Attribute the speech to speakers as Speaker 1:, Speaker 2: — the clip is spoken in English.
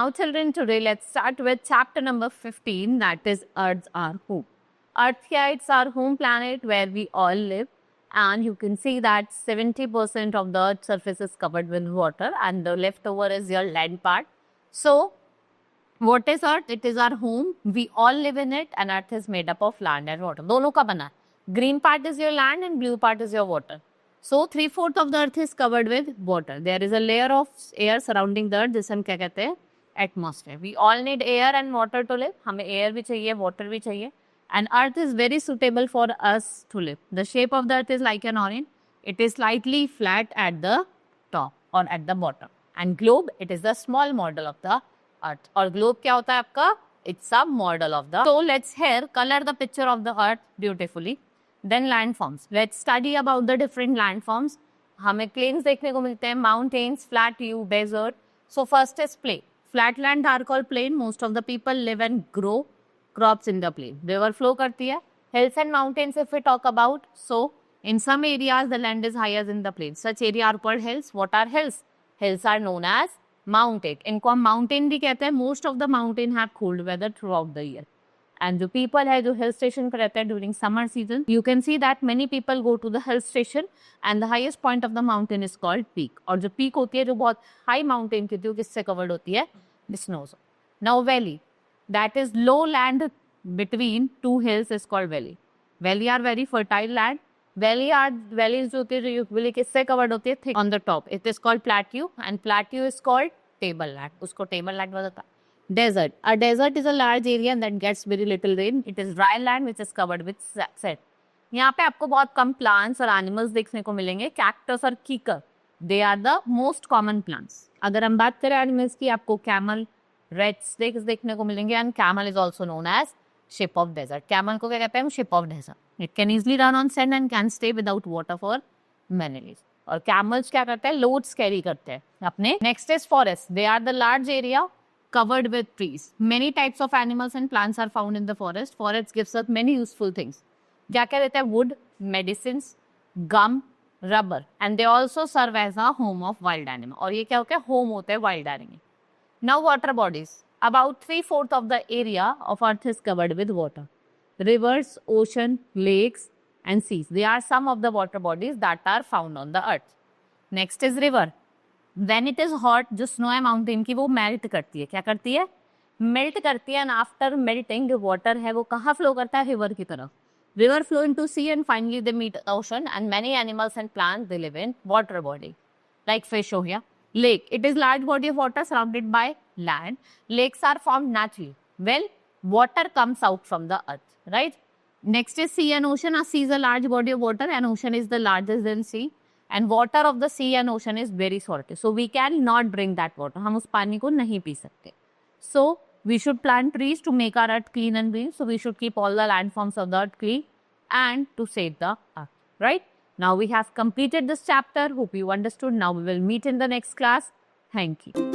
Speaker 1: Now children, today let's start with chapter number 15, that is Earth's our home. Earth here, it's our home planet where we all live, and you can see that 70% of the Earth's surface is covered with water and the leftover is your land part. So what is Earth? It is our home. We all live in it, and Earth is made up of land and water. दोनों का बना है. Green part is your land and blue part is your water. So 3/4 of the Earth is covered with water. There is a layer of air surrounding the Earth, जिसे हम क्या कहते हैं? Atmosphere. We all need air and water to live. हमें air भी चाहिए, water भी चाहिए. And Earth is very suitable for us to live. The shape of the Earth is like an orange. It is slightly flat at the top or at the bottom. And globe, it is the small model of the Earth. और globe क्या होता है आपका? It's a model of the. So let's here color the picture of the Earth beautifully. Then landforms. Let's study about the different landforms. हमें plains देखने को मिलते हैं, mountains, plateau, desert. So first is plain. Flatland are called plain. Most of the people live and grow crops in the plain. River flow करती है. Hills and mountains if we talk about. So in some areas the land is higher in the plain. Such area are called hills. What are hills? Hills are known as mountain. इनको हम mountain भी कहते हैं. Most of the mountain have cold weather throughout the year. And जो people है जो hill station पे रहते हैं during summer season, you can see that many people go to the hill station and the highest point of the mountain is called peak. और जो peak होती है जो बहुत high mountain की होती है किससे covered होती है? Snows. Now valley, that is low land between two hills is called valley. Valley are very fertile land. Valleys जो होती है जो usually किससे covered होती है? Thick on the top. It is called plateau and plateau is called tableland. उसको tableland बोला जाता है. Desert. A desert is a large area that gets very little rain. It is dry land which is covered with sand. यहाँ पे आपको बहुत कम plants और animals देखने को मिलेंगे. Cactus और कीकर. They are the most common plants. अगर हम बात करें animals की, आपको camel, red snakes देखने को मिलेंगे and camel is also known as ship of desert. Camel को क्या कहते हैं हम? Ship of desert. It can easily run on sand and can stay without water for many days. और camels क्या करते हैं? Loads carry करते हैं अपने. Next is forest. They are the large area covered with trees. Many types of animals and plants are found in the forest. Forest gives us many useful things. क्या क्या देता है? Wood, medicines, gum, rubber, and they also serve as a home of wild animal. और ये क्या होता है? Home होते हैं wild animal. Now water bodies. About 3/4 of the area of Earth is covered with water. Rivers, ocean, lakes, and seas. They are some of the water bodies that are found on the Earth. Next is river. When it is hot, जो snow है mountain की वो melt करती है. क्या करती है? Melt करती है and after melting जो water है वो कहाँ flow करता है? River की तरफ. River flow into sea and finally they meet the ocean and many animals and plants they live in water body. Like fish हो गया. Lake. It is large body of water surrounded by land. Lakes are formed naturally. Well, water comes out from the earth, right? Next is sea and ocean. A sea is a large body of water and ocean is the largest than sea. And water of the sea and ocean is very salty. So we cannot drink that water. हम उस पानी को नहीं P सकते. So we should plant trees to make our earth clean and green. So we should keep all the landforms of the earth clean and to save the earth, right? Now we have completed this chapter. Hope you understood. Now we will meet in the next class. Thank you.